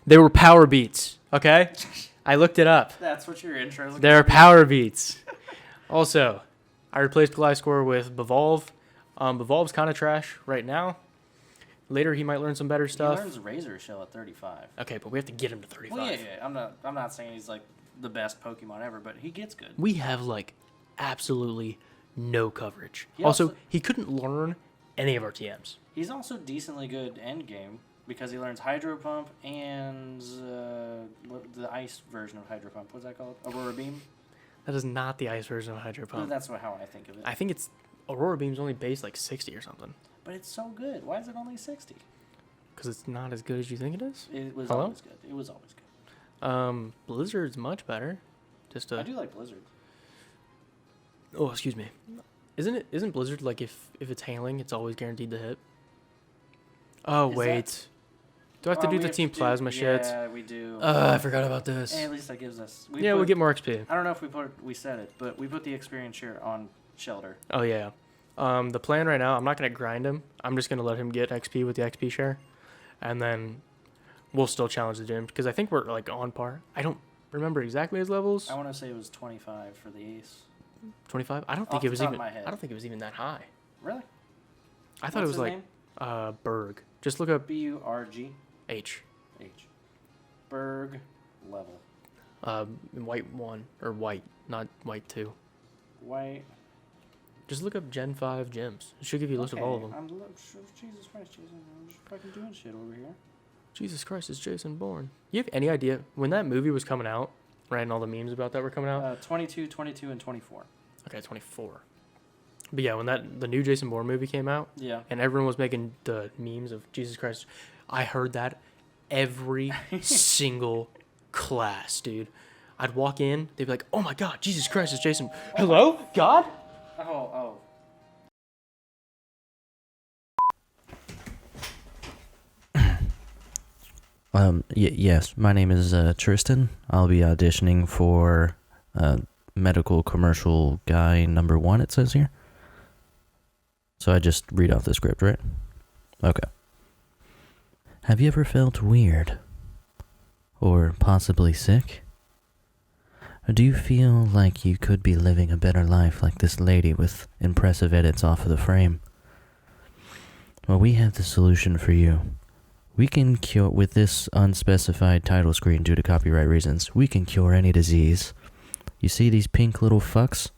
They were power beats, okay? I looked it up. That's what your intro is. They're power beats. Also, I replaced Gliscor with Bevolve. Bevolve's kind of trash right now. Later, he might learn some better stuff. He learns Razor Shell at 35. Okay, but we have to get him to 35. Well, yeah. I'm not saying he's like the best Pokemon ever, but he gets good. We have like absolutely no coverage. Also, he couldn't learn any of our TMs. He's also decently good end game because he learns Hydro Pump and the ice version of Hydro Pump. What's that called? Aurora Beam? That is not the ice version of Hydro Pump. No, that's how I think of it. I think it's Aurora Beam's only base like 60 or something. But it's so good. Why is it only 60? Because it's not as good as you think it is? It was always good. It was always good. Blizzard's much better. I do like Blizzard. Oh, excuse me. Isn't Blizzard like if it's hailing, it's always guaranteed to hit? Oh, wait. Do I have to do the Team Plasma shit? Yeah, we do. I forgot about this. Hey, at least that gives us... we get more XP. I don't know if we said it, but we put the experience share on Shelter. Oh, yeah. The plan right now, I'm not going to grind him. I'm just going to let him get XP with the XP share. And then we'll still challenge the gym. Because I think we're like on par. I don't remember exactly his levels. I want to say it was 25 for the ace. 25? I don't think it was even that high. Really? I thought it was like Berg. Just look up Burg. H. Berg level. White 1 or white, not white 2. White. Just look up Gen 5 gyms. It should give you a list of all of them. Jesus Christ, Jason. I'm just fucking doing shit over here. Jesus Christ, is Jason Bourne. You have any idea when that movie was coming out, right, and all the memes about that were coming out? 22, 22, and 24. Okay, 24. But yeah, when the new Jason Bourne movie came out, and everyone was making the memes of Jesus Christ, I heard that every single class, dude. I'd walk in, they'd be like, "Oh my God, Jesus Christ, it's Jason. Hello, God." Oh. Yes, my name is Tristan. I'll be auditioning for medical commercial guy number 1, it says here. So I just read off the script, right? Okay. Have you ever felt weird? Or possibly sick? Or do you feel like you could be living a better life like this lady with impressive edits off of the frame? Well, we have the solution for you. We can cure, with this unspecified title screen due to copyright reasons, we can cure any disease. You see these pink little fucks?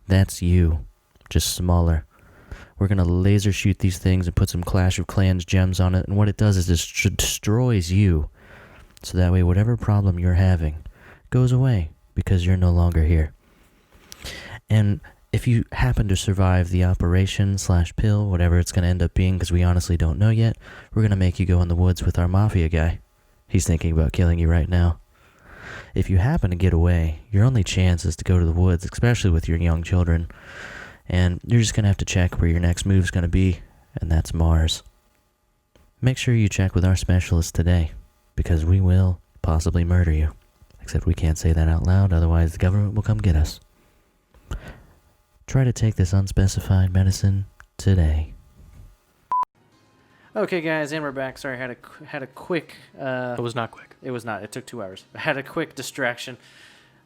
That's you, just smaller. We're gonna laser shoot these things and put some Clash of Clans gems on it, and what it does is it destroys you. So that way whatever problem you're having goes away, because you're no longer here. And if you happen to survive the operation/pill, whatever it's going to end up being, because we honestly don't know yet, we're going to make you go in the woods with our mafia guy. He's thinking about killing you right now. If you happen to get away, your only chance is to go to the woods, especially with your young children. And you're just going to have to check where your next move's going to be, and that's Mars. Make sure you check with our specialist today, because we will possibly murder you. Except we can't say that out loud, otherwise the government will come get us. Try to take this unspecified medicine today. Okay, guys, and we're back. Sorry, I had a quick... it was not quick. It was not. It took 2 hours. I had a quick distraction.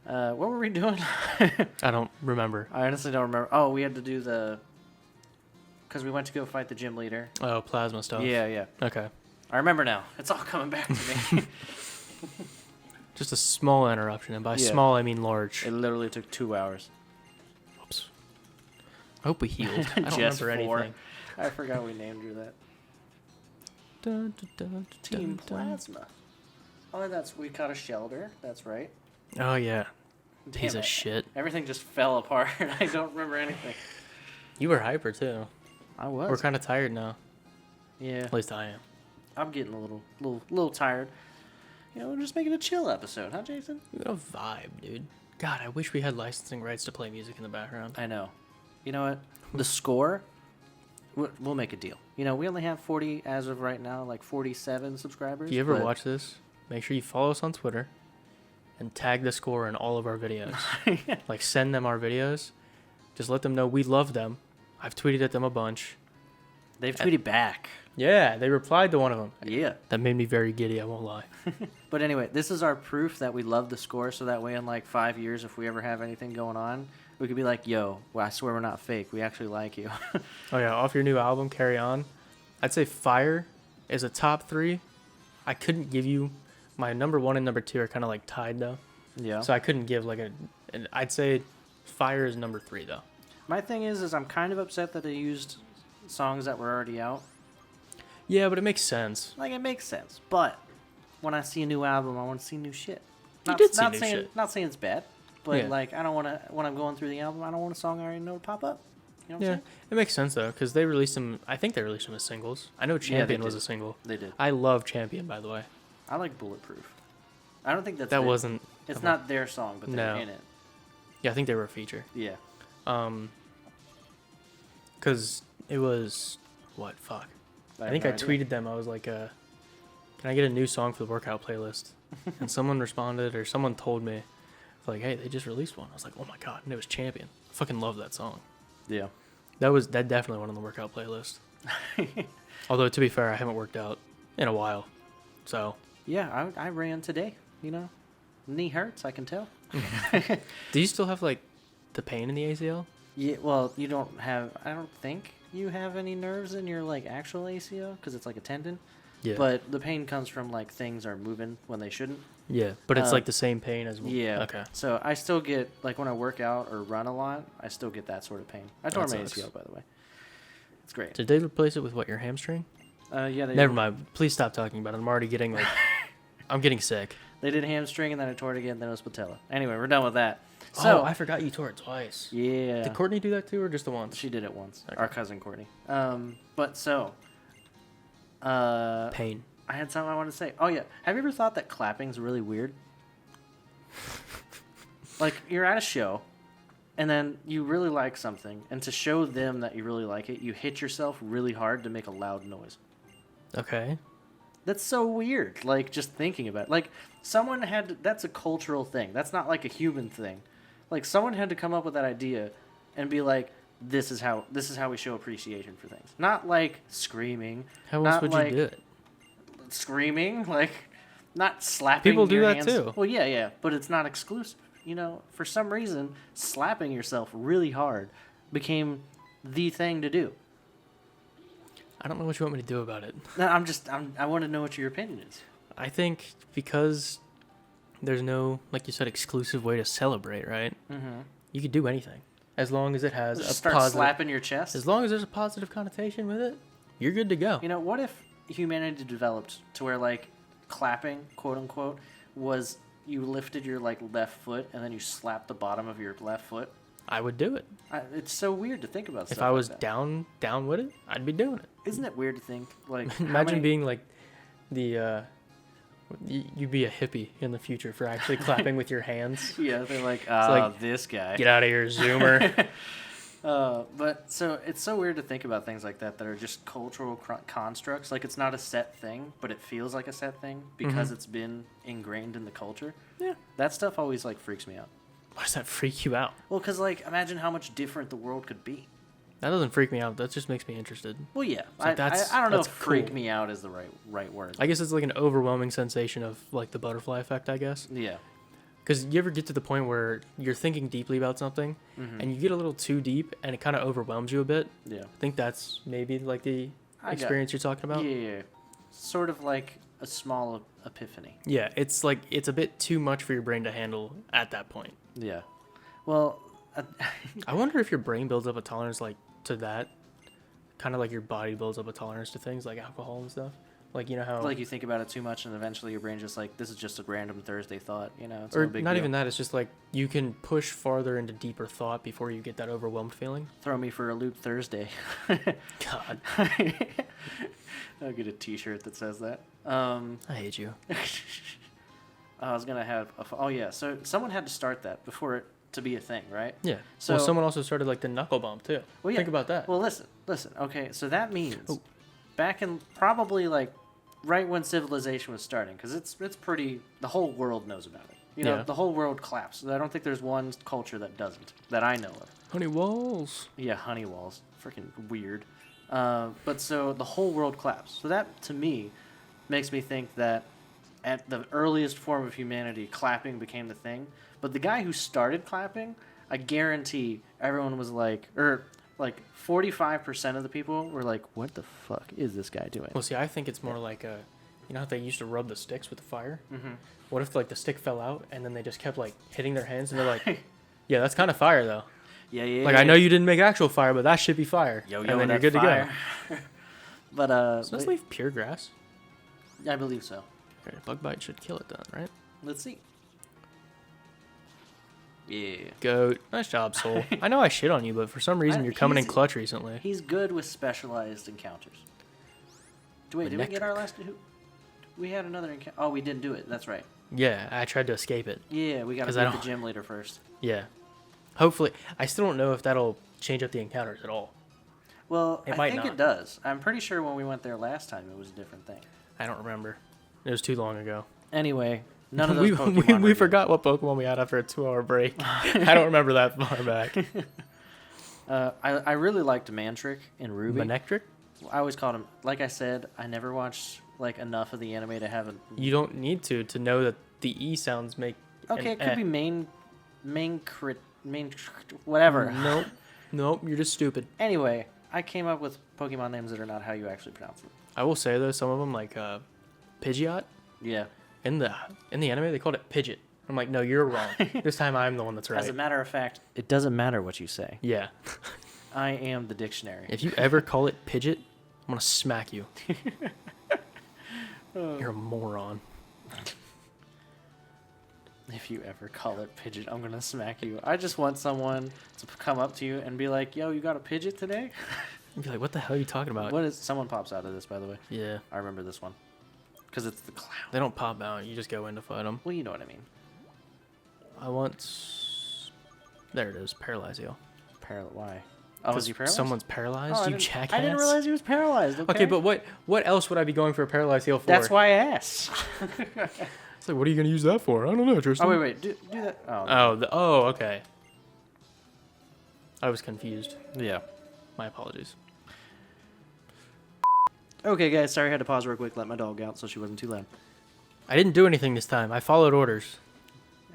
What were we doing? I don't remember. I honestly don't remember. Oh, we had to do the... Because we went to go fight the gym leader. Oh, plasma stuff. Yeah. Okay. I remember now. It's all coming back to me. Just a small interruption, and by small I mean large. It literally took 2 hours. Oops. I hope we healed. I don't remember anything. I forgot we named her that. Team Plasma. Oh, we caught a shelter. That's right. Oh, yeah. Damn Piece it. of shit. Everything just fell apart. I don't remember anything. You were hyper, too. I was. We're kind of tired now. Yeah. At least I am. I'm getting a little tired. You know, we're just making a chill episode, huh, Jason? We got a vibe, dude. God, I wish we had licensing rights to play music in the background. I know. You know what? The score, we'll make a deal. You know, we only have 40, as of right now, like 47 subscribers. If you ever watch this, make sure you follow us on Twitter and tag the score in all of our videos. Like, send them our videos. Just let them know we love them. I've tweeted at them a bunch. They've tweeted back. Yeah, they replied to one of them. Yeah. That made me very giddy, I won't lie. But anyway, this is our proof that we love the score, so that way in like 5 years, if we ever have anything going on, we could be like, yo, well, I swear we're not fake. We actually like you. Oh, yeah, off your new album, Carry On, I'd say Fire is a top 3. I couldn't give you... My number 1 and number 2 are kind of like tied, though. Yeah. So I couldn't give like I'd say Fire is number 3, though. My thing is I'm kind of upset that they used songs that were already out. Yeah, but it makes sense. Like, it makes sense. But when I see a new album, I want to see new shit. You did see new shit. Not saying it's bad, but Yeah. like, I don't want to, when I'm going through the album, I don't want a song I already know to pop up. You know what I'm Yeah, saying? it makes sense, though, because they released them... I think they released them as singles. I know Champion was did. a single. They did. I love Champion, by the way. I like Bulletproof. I don't think that's That wasn't... It's not their song, but they're No. in it. Yeah, I think they were a feature. Yeah. Because it was... What? Fuck. I think I tweeted them. I was like, can I get a new song for the workout playlist? And someone responded, or someone told me, like, hey, they just released one. I was like, oh my god, and it was Champion. I fucking love that song. Yeah. That definitely went on the workout playlist. Although, to be fair, I haven't worked out in a while. So... Yeah, I ran today, you know. Knee hurts, I can tell. Do you still have, like, the pain in the ACL? Yeah, well, you don't have... I don't think you have any nerves in your, like, actual ACL, because it's like a tendon. Yeah. But the pain comes from, like, things are moving when they shouldn't. Yeah, but it's, like, the same pain as... Yeah. Okay. So I still get... Like, when I work out or run a lot, I still get that sort of pain. I tore my ACL, by the way. It's great. Did they replace it with, what, your hamstring? Yeah, they Never mind. Please stop talking about it. I'm already getting, like... I'm getting sick. They did hamstring, and then I tore it again, then it was patella. Anyway, we're done with that. So, I forgot you tore it twice. Yeah. Did Courtney do that too, or just the once? She did it once. Okay. Our cousin Courtney. But so... Pain. I had something I wanted to say. Oh, yeah. Have you ever thought that clapping's really weird? Like, you're at a show, and then you really like something, and to show them that you really like it, you hit yourself really hard to make a loud noise. Okay. That's so weird, like, just thinking about it. Like, someone had to... That's a cultural thing. That's not, like, a human thing. Like, someone had to come up with that idea and be like, this is how we show appreciation for things. Not, like, screaming. How else would you do it? Screaming, like, not slapping People do your that hands. too. Well, yeah, but it's not exclusive. You know, for some reason, slapping yourself really hard became the thing to do. I don't know what you want me to do about it. No, I want to know what your opinion is. I think because there's no, like you said, exclusive way to celebrate, right? Mm-hmm. You could do anything. As long as it has Just a start positive... slapping your chest. As long as there's a positive connotation with it, you're good to go. You know, what if humanity developed to where, like, clapping, quote unquote, was you lifted your, like, left foot and then you slapped the bottom of your left foot? I would do it. It's so weird to think about stuff If I was like that. down with it, I'd be doing it. Isn't it weird to think, like... Imagine being, like, the... You'd be a hippie in the future for actually clapping with your hands. Yeah, they're like, like, this guy. Get out of here, Zoomer. But so it's so weird to think about things like that are just cultural constructs. Like, it's not a set thing, but it feels like a set thing because it's been ingrained in the culture. Yeah. That stuff always, like, freaks me out. Why does that freak you out? Well, because, like, imagine how much different the world could be. That doesn't freak me out. That just makes me interested. Well, yeah. Like, I don't know if that's freak cool. me out is the right word. I guess it's like an overwhelming sensation of, like, the butterfly effect, I guess. Yeah. Because you ever get to the point where you're thinking deeply about something, and you get a little too deep, and it kind of overwhelms you a bit? Yeah. I think that's maybe, like, the experience you're talking about? Yeah. Sort of like a small epiphany. Yeah, it's like, it's a bit too much for your brain to handle at that point. Yeah. Well... I wonder if your brain builds up a tolerance, like, to that. Kind of like your body builds up a tolerance to things like alcohol and stuff. Like, you know how... Like, you think about it too much, and eventually your brain just like, this is just a random Thursday thought, you know? It's or no big not deal. even that. It's just like you can push farther into deeper thought before you get that overwhelmed feeling. Throw me for a loop Thursday. God. I'll get a t-shirt that says that. I hate you. I was going to have... Oh, yeah. So someone had to start that before it to be a thing, right? Yeah. So Well, someone also started, like, the knuckle bump, too. Well, yeah. Think about that. Well, listen. Okay, so that means Oh. back in probably, like, right when civilization was starting, because it's pretty... The whole world knows about it. You know, Yeah. the whole world claps. I don't think there's one culture that doesn't, that I know of. Honey walls. Yeah, honey walls. Freaking weird. But so the whole world claps. So that, to me, makes me think that at the earliest form of humanity, clapping became the thing. But the guy who started clapping, I guarantee everyone was like, 45% of the people were like, what the fuck is this guy doing? Well, see, I think it's more like you know how they used to rub the sticks with the fire? Mm-hmm. What if like the stick fell out and then they just kept like hitting their hands and they're like, yeah, that's kind of fire though. Yeah. Like, I know you didn't make actual fire, but that should be fire. And then you're good fire. to go. But, So let's leave pure grass. I believe so. Okay, bug bite should kill it then, right? Let's see. Yeah. Goat. Nice job, Soul. I know I shit on you, but for some reason you're coming in clutch recently. He's good with specialized encounters. Did we get our last... We had another encounter. Oh, we didn't do it. That's right. Yeah, I tried to escape it. Yeah, we got to beat the gym leader first. Yeah. Hopefully. I still don't know if that'll change up the encounters at all. Well, I think not. it does. I'm pretty sure when we went there last time, it was a different thing. I don't remember. It was too long ago. Anyway, none of those Pokemon we forgot what Pokemon we had after a 2-hour break. I don't remember that far back. I really liked Mantric in Ruby. Manectric? I always called him... Like I said, I never watched enough of the anime to have a... You don't need to know that the E sounds make... Okay, it could be whatever. Nope, you're just stupid. Anyway, I came up with Pokemon names that are not how you actually pronounce them. I will say though, some of them like Pidgeot. Yeah. In the anime, they called it Pidgeot. I'm like, no, you're wrong. This time I'm the one that's right. As a matter of fact, it doesn't matter what you say. Yeah. I am the dictionary. If you ever call it Pidgeot, I'm gonna smack you. You're a moron. If you ever call it Pidgeot, I'm gonna smack you. I just want someone to come up to you and be like, "Yo, you got a Pidgeot today?" You'd be like, "What the hell are you talking about?" Someone pops out of this, by the way. Yeah. I remember this one. Because it's the clown. They don't pop out. You just go in to fight them. Well, you know what I mean. I want... There it is. Paralyzio. Why? Oh, is he paralyzed? Someone's paralyzed? Oh, you jackass. I didn't realize he was paralyzed. Okay, but what else would I be going for a Paralyzio for? That's why I asked. It's like, what are you going to use that for? I don't know, Tristan. Oh, wait. Do that. Oh, okay. I was confused. Yeah. My apologies. Okay, guys. Sorry I had to pause real quick, let my dog out so she wasn't too loud. I didn't do anything this time. I followed orders.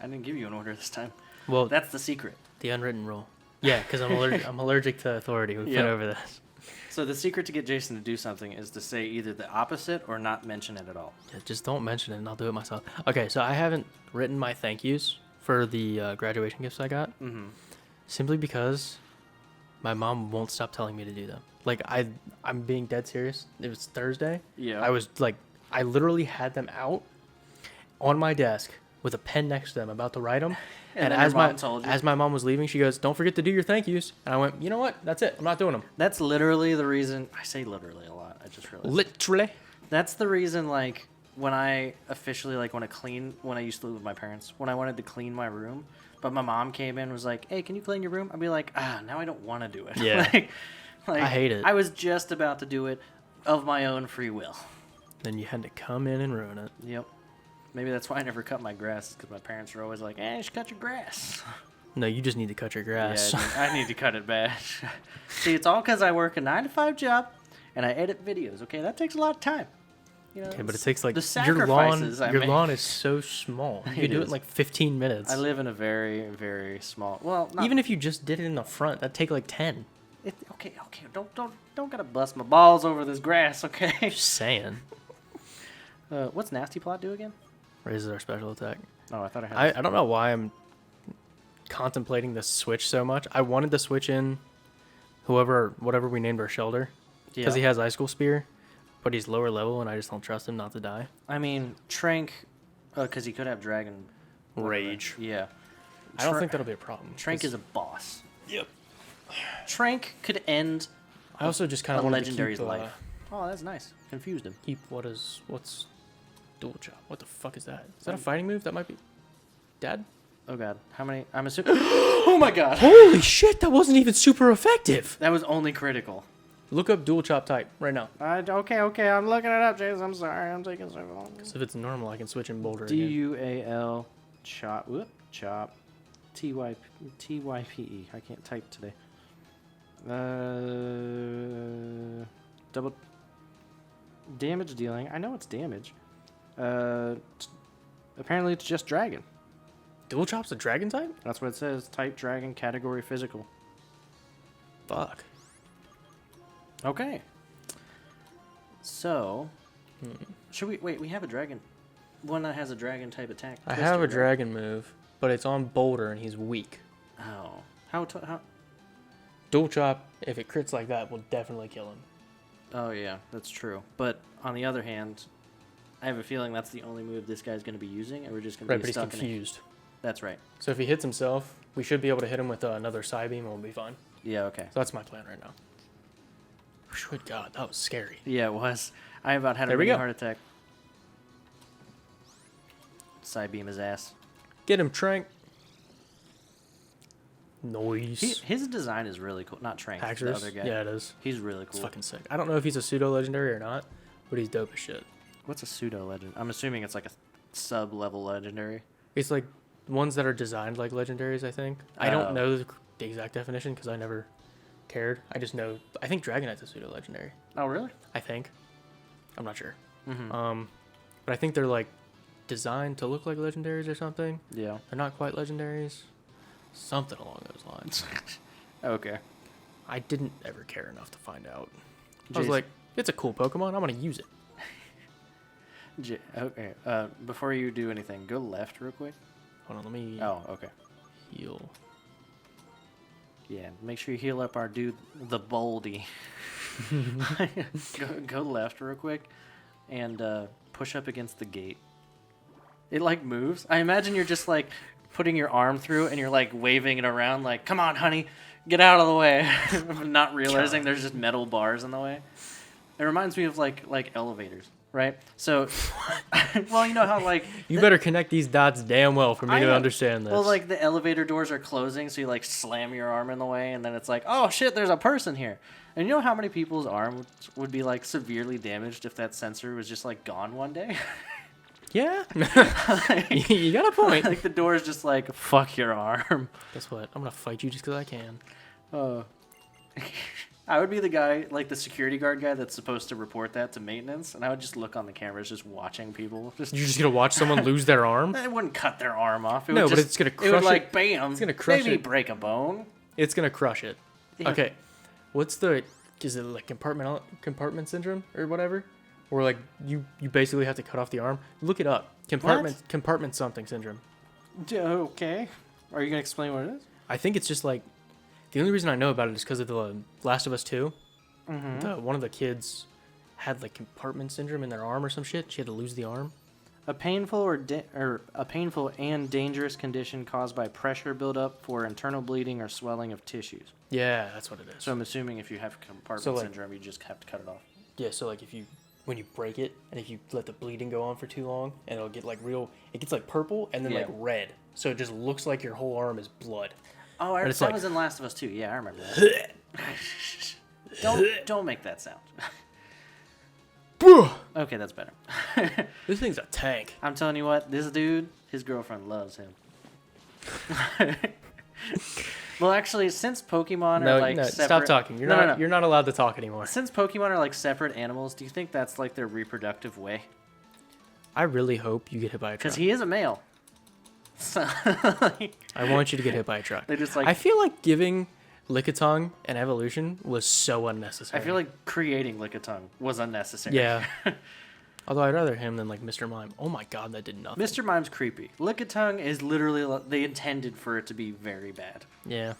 I didn't give you an order this time. Well, that's the secret. The unwritten rule. Yeah, because I'm allergic to authority. We've been over this. So the secret to get Jason to do something is to say either the opposite or not mention it at all. Yeah, just don't mention it and I'll do it myself. Okay, so I haven't written my thank yous for the graduation gifts I got. Mm-hmm. Simply because my mom won't stop telling me to do them. Like, I'm being dead serious. It was Thursday. Yeah. I literally had them out on my desk with a pen next to them, about to write them. And as my mom was leaving, she goes, "Don't forget to do your thank yous." And I went, "You know what? That's it. I'm not doing them." That's literally the reason. I say literally a lot. I just realized. Literally. That's the reason. Like when I officially when I used to live with my parents, when I wanted to clean my room, but my mom came in and was like, "Hey, can you clean your room?" I'd be like, now I don't want to do it. Yeah. I hate it. I was just about to do it of my own free will. Then you had to come in and ruin it. Yep. Maybe that's why I never cut my grass, because my parents were always like, you should cut your grass. No, you just need to cut your grass. Yeah, I need to cut it bad. See, it's all because I work a 9-to-5 job, and I edit videos, okay? That takes a lot of time. You know, okay, but it takes like... The sacrifices your lawn is so small. You can do it in like 15 minutes. I live in a very, very small... Well, even if you just did it in the front, that'd take like 10. Okay. Don't gotta bust my balls over this grass, okay? Just saying. What's Nasty Plot do again? Raises our special attack. Oh, I thought I had... I don't know why I'm contemplating the switch so much. I wanted to switch in whatever we named our Shelter. Because he has Ice School Spear, but he's lower level, and I just don't trust him not to die. I mean, Trank, because he could have Dragon... Rage. Yeah. I don't think that'll be a problem. Trank is a boss. Yep. Trank could end... I also just kind of wanted Legendary's to keep, life. Oh, that's nice. Confused him. Keep what's Dual Chop? What the fuck is that? Is that a fighting move? That might be... Dad? Oh god. How many... I'm assuming... Oh my god! Holy shit, that wasn't even super effective! That was only critical. Look up Dual Chop type right now. Okay. I'm looking it up, Jason. I'm sorry. I'm taking so long. Because if it's normal, I can switch in Boulder D-U-A-L... Chop... Chop... T-Y-P-E. I can't type today. Double damage dealing. I know it's damage. Apparently it's just dragon. Dual chop's a dragon type? That's what it says. Type dragon, category physical. Fuck. Okay. So, should we wait? We have a dragon. One that has a dragon type attack. I have a dragon move, but it's on Boulder and he's weak. Oh, how? Dual chop, if it crits like that, will definitely kill him. Oh yeah, that's true. But on the other hand, I have a feeling that's the only move this guy's going to be using, and we're just going to be stuck in it. But he's confused. That's right. So if he hits himself, we should be able to hit him with another side beam and we'll be fine. Yeah, okay. So that's my plan right now. Good God, that was scary. Yeah, it was. I about had a mini heart attack. Side beam his ass. Get him, Trank. Noise. His design is really cool. Not Trank, the other guy. Yeah, it is. He's really cool. It's fucking sick. I don't know if he's a pseudo-legendary or not, but he's dope as shit. What's a pseudo-legend? I'm assuming it's like a sub-level legendary. It's like ones that are designed like legendaries, I think. I don't know the exact definition because I never cared. I just know. I think Dragonite's a pseudo-legendary. Oh, really? I think. I'm not sure. Mm-hmm. But I think they're like designed to look like legendaries or something. Yeah. They're not quite legendaries. Something along those lines. Okay. I didn't ever care enough to find out. I was like, it's a cool Pokemon. I'm going to use it. Okay. Before you do anything, go left real quick. Hold on, let me okay. heal. Yeah, make sure you heal up our dude, the Boldy. go left real quick and push up against the gate. It like moves. I imagine you're just like putting your arm through and you're like waving it around like, come on, honey, get out of the way. Not realizing there's just metal bars in the way. It reminds me of like elevators, right? So, well, you know how like... You better connect these dots damn well for me to understand this. Well, like the elevator doors are closing, so you like slam your arm in the way and then it's like, oh shit, there's a person here. And you know how many people's arm would be like severely damaged if that sensor was just like gone one day? Yeah. You got a point. Like the door is just like, fuck your arm. Guess what? I'm going to fight you just because I can. I would be the guy, like the security guard guy that's supposed to report that to maintenance, and I would just look on the cameras just watching people. You're just going to watch someone lose their arm? It wouldn't cut their arm off. But it's going to crush it. It would like, bam. It's going to crush maybe it. break a bone. It's going to crush it. Yeah. Okay. Is it like compartment syndrome or whatever? Or like you basically have to cut off the arm? Look it up. Compartment something syndrome. Okay. Are you going to explain what it is? I think it's just like, the only reason I know about it is because of the Last of Us 2. Mm-hmm. One of the kids had like compartment syndrome in their arm or some shit. She had to lose the arm. A painful a painful and dangerous condition caused by pressure buildup for internal bleeding or swelling of tissues. Yeah, that's what it is. So I'm assuming if you have compartment syndrome, you just have to cut it off. Yeah, so like when you break it and if you let the bleeding go on for too long, and it'll get like it gets like purple and then like red. So it just looks like your whole arm is blood. Oh, that like, was in Last of Us 2. Yeah, I remember that. Don't make that sound. Okay, that's better. This thing's a tank. I'm telling you what, this dude, his girlfriend loves him. Well, actually, since Pokemon are like separate... Stop talking. You're not allowed to talk anymore. Since Pokemon are like separate animals, do you think that's like their reproductive way? I really hope you get hit by a truck. Because he is a male. So, I want you to get hit by a truck. They just like... I feel like giving Lickitung an evolution was so unnecessary. I feel like creating Lickitung was unnecessary. Yeah. Although I'd rather him than like Mr. Mime. Oh my god, that did nothing. Mr. Mime's creepy. Lickitung is literally... They intended for it to be very bad. Yeah.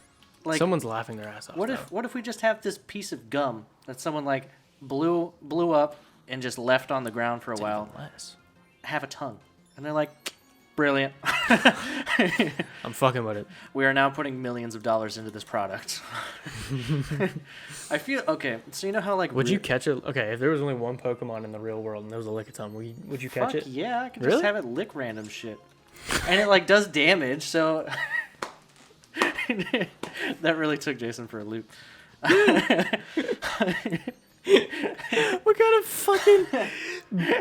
Like, someone's laughing their ass off. What if we just have this piece of gum that someone like blew up and just left on the ground for a while? Have a tongue. And they're like... Brilliant. I'm fucking with it. We are now putting millions of dollars into this product. I feel... Okay, so you know how like... Would you catch it? Okay, if there was only one Pokemon in the real world and there was a Lickitung, would you catch it? Yeah, I could just have it lick random shit. And it like does damage, so... That really took Jason for a loop. What kind of fucking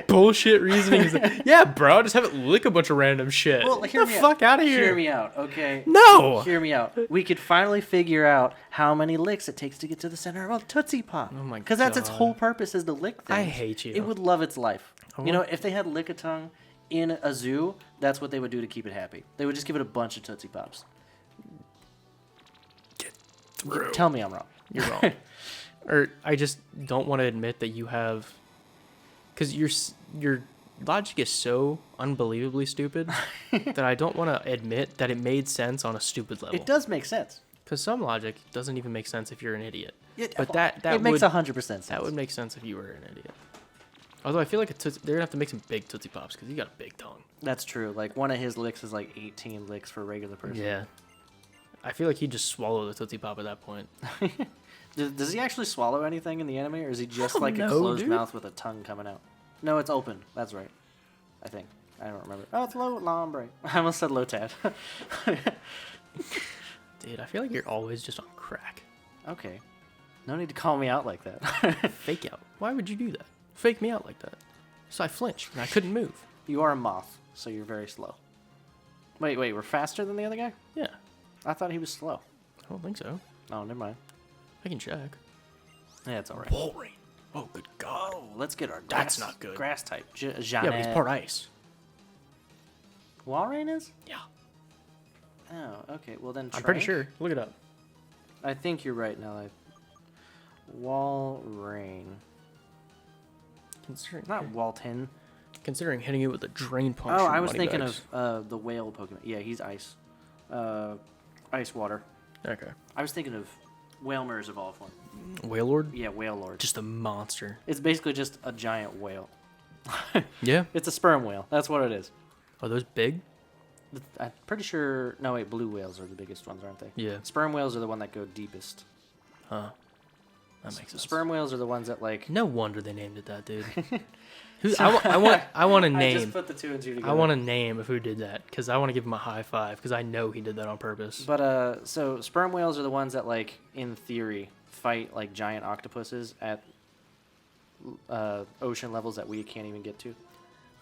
bullshit reasoning. He's like, yeah, bro, just have it lick a bunch of random shit. Well, Get the fuck out of here. Hear me out, okay? No. Hear me out. We could finally figure out how many licks it takes to get to the center of a Tootsie Pop. Oh my god. Because that's its whole purpose, is to lick things. I hate you. It would love its life. You know, if they had Lick-a-Tongue in a zoo, that's what they would do to keep it happy. They would just give it a bunch of Tootsie Pops. Get through. Tell me I'm wrong. You're wrong. Or I just don't want to admit that you have, because your logic is so unbelievably stupid that I don't want to admit that it made sense on a stupid level. It does make sense. Because some logic doesn't even make sense if you're an idiot. But that it makes 100% sense. That would make sense if you were an idiot. Although I feel like they're gonna have to make some big Tootsie Pops because you got a big tongue. That's true. Like one of his licks is like 18 licks for a regular person. Yeah. I feel like he'd just swallow the Tootsie Pop at that point. Does he actually swallow anything in the anime, or is he just like a know, closed dude. mouth with a tongue coming out? No, it's open. That's right. I think. I don't remember. Oh, it's low lombre. I almost said low tad. Dude, I feel like you're always just on crack. Okay. No need to call me out like that. Fake out. Why would you do that? Fake me out like that. So I flinched and I couldn't move. You are a moth, so you're very slow. Wait, we're faster than the other guy? Yeah. I thought he was slow. I don't think so. Oh, never mind. I can check. Yeah, it's alright. Wolverine. Oh, good God. Oh, let's get our That's not good. Grass type. Yeah, but he's part ice. Walrein is? Yeah. Oh, okay. Well then. I'm pretty Trank? sure. Look it up. I think you're right now. Walrein. Not Walton. Considering hitting it with a drain punch. Oh, from I was Money thinking Bags. of the whale Pokemon. Yeah, he's ice. Ice water. Okay. I was thinking of Whalmer's evolved one. Whalelord? Yeah, Whale Lord. Just a monster. It's basically just a giant whale. Yeah. It's a sperm whale. That's what it is. Are those big? I'm pretty sure. No, wait. Blue whales are the biggest ones, aren't they? Yeah. Sperm whales are the one that go deepest. Huh. That makes sense. Sperm whales are the ones that like. No wonder they named it that, dude. I want a name. I just put the two and two together. I want a name of who did that because I want to give him a high five because I know he did that on purpose. But so sperm whales are the ones that like in theory fight like giant octopuses at ocean levels that we can't even get to.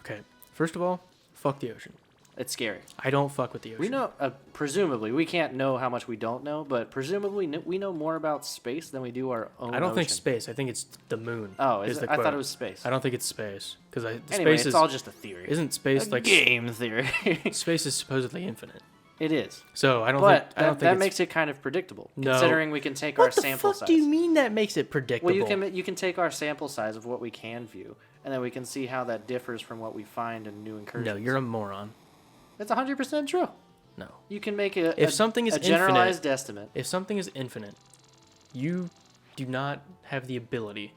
Okay. First of all, fuck the ocean. It's scary. I don't fuck with the ocean. We know, presumably, we can't know how much we don't know, but presumably we know more about space than we do our own I don't think ocean. space. I think it's the moon. Oh, is it? the I quote. thought it was space. I don't think it's space because Anyway, space it's is all just a theory. Isn't space a like game theory? space is supposedly infinite. It is. So I don't But think I don't think that it's, makes it kind of predictable, No. considering we can take our What the sample fuck size. do you mean that makes it predictable? Well, you can take our sample size of what we can view, and then we can see how that differs from what we find in new incursions. No, you're a moron. It's 100% true. No. You can make If something is a generalized infinite, estimate. If something is infinite, you do not have the ability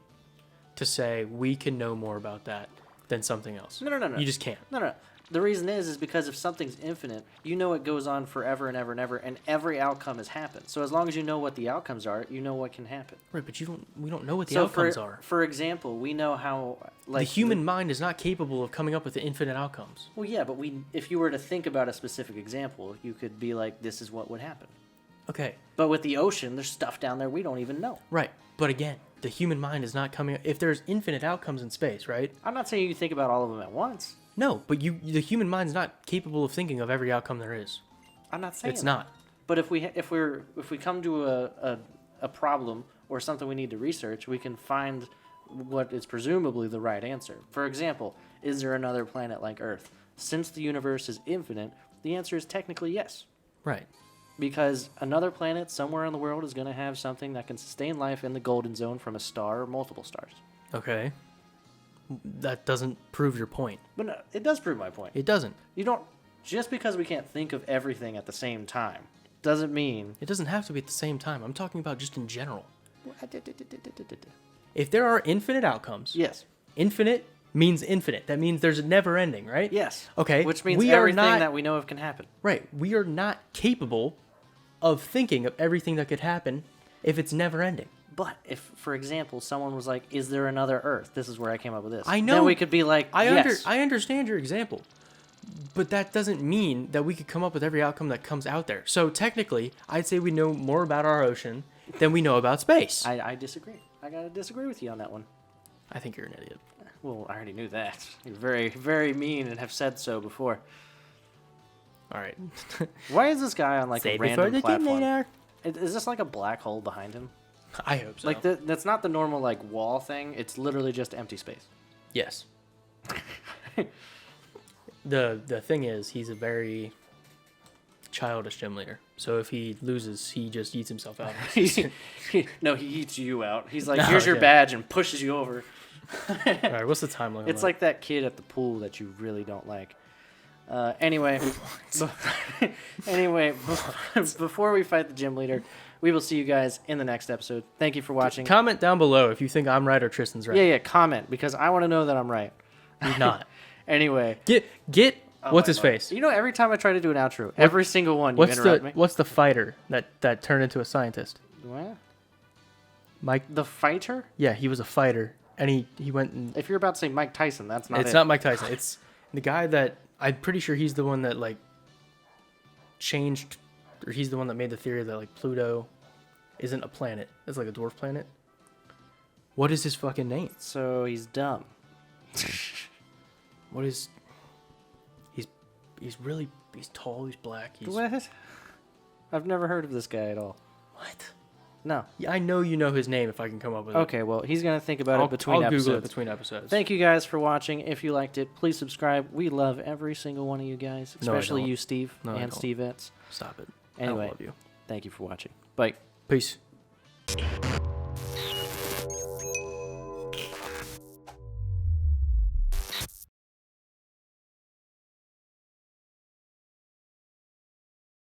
to say we can know more about that than something else. No. You just can't. No. The reason is because if something's infinite, you know it goes on forever and ever and ever, and every outcome has happened. So as long as you know what the outcomes are, you know what can happen. Right, but we don't know what the outcomes are. For example, we know how The human mind is not capable of coming up with infinite outcomes. Well, yeah, but if you were to think about a specific example, you could be like, this is what would happen. Okay. But with the ocean, there's stuff down there we don't even know. Right. But again, the human mind is not coming. If there's infinite outcomes in space, right? I'm not saying you think about all of them at once. No, but the human mind's not capable of thinking of every outcome there is. I'm not saying It's that. not. But if we come to a problem or something we need to research, we can find what is presumably the right answer. For example, is there another planet like Earth? Since the universe is infinite, the answer is technically yes. Right. Because another planet somewhere in the world is going to have something that can sustain life in the golden zone from a star or multiple stars. Okay. That doesn't prove your point. But no, it does prove my point. It doesn't. You don't just because we can't think of everything at the same time doesn't mean It doesn't have to be at the same time. I'm talking about just in general. If there are infinite outcomes, yes. Infinite means infinite. That means there's a never ending, right? Yes. Okay. Which means we everything are not, that we know of can happen. Right. We are not capable of thinking of everything that could happen if it's never ending. But if, for example, someone was like, "Is there another Earth?" This is where I came up with this. I know. Then we could be like, "Yes." I understand your example, but that doesn't mean that we could come up with every outcome that comes out there. So technically, I'd say we know more about our ocean than we know about space. I disagree. I gotta disagree with you on that one. I think you're an idiot. Well, I already knew that. You're very, very mean and have said so before. All right. Why is this guy on like a random platform? Is this like a black hole behind him? I hope so. Like that's not the normal like wall thing. It's literally just empty space. Yes. The thing is, he's a very childish gym leader. So if he loses, he just eats himself out. No, he eats you out. He's like, here's your badge, and pushes you over. All right, what's the time limit? It's like that kid at the pool that you really don't like. Anyway, before we fight the gym leader, we will see you guys in the next episode. Thank you for watching. Comment down below if you think I'm right or Tristan's right. Yeah, comment, because I want to know that I'm right. You're not. Anyway. Get what's his face? You know, every time I try to do an outro, every single one you interrupt me. What's the fighter that turned into a scientist? What? Mike. The fighter? Yeah, he was a fighter. And he went and... If you're about to say Mike Tyson, that's not it. It's not Mike Tyson. It's the guy that... I'm pretty sure he's the one that, like, changed... Or he's the one that made the theory that, like, Pluto isn't a planet. It's like a dwarf planet. What is his fucking name? So he's dumb. What is... He's really... He's tall, he's black, he's... What? I've never heard of this guy at all. What? No. Yeah, I know you know his name if I can come up with it. Okay, well, he's going to think about it between episodes. Google it between episodes. Thank you guys for watching. If you liked it, please subscribe. We love every single one of you guys, especially you, Steve, and Steve Etz. Stop it. Anyway, I love you. Thank you for watching. Bye. Peace.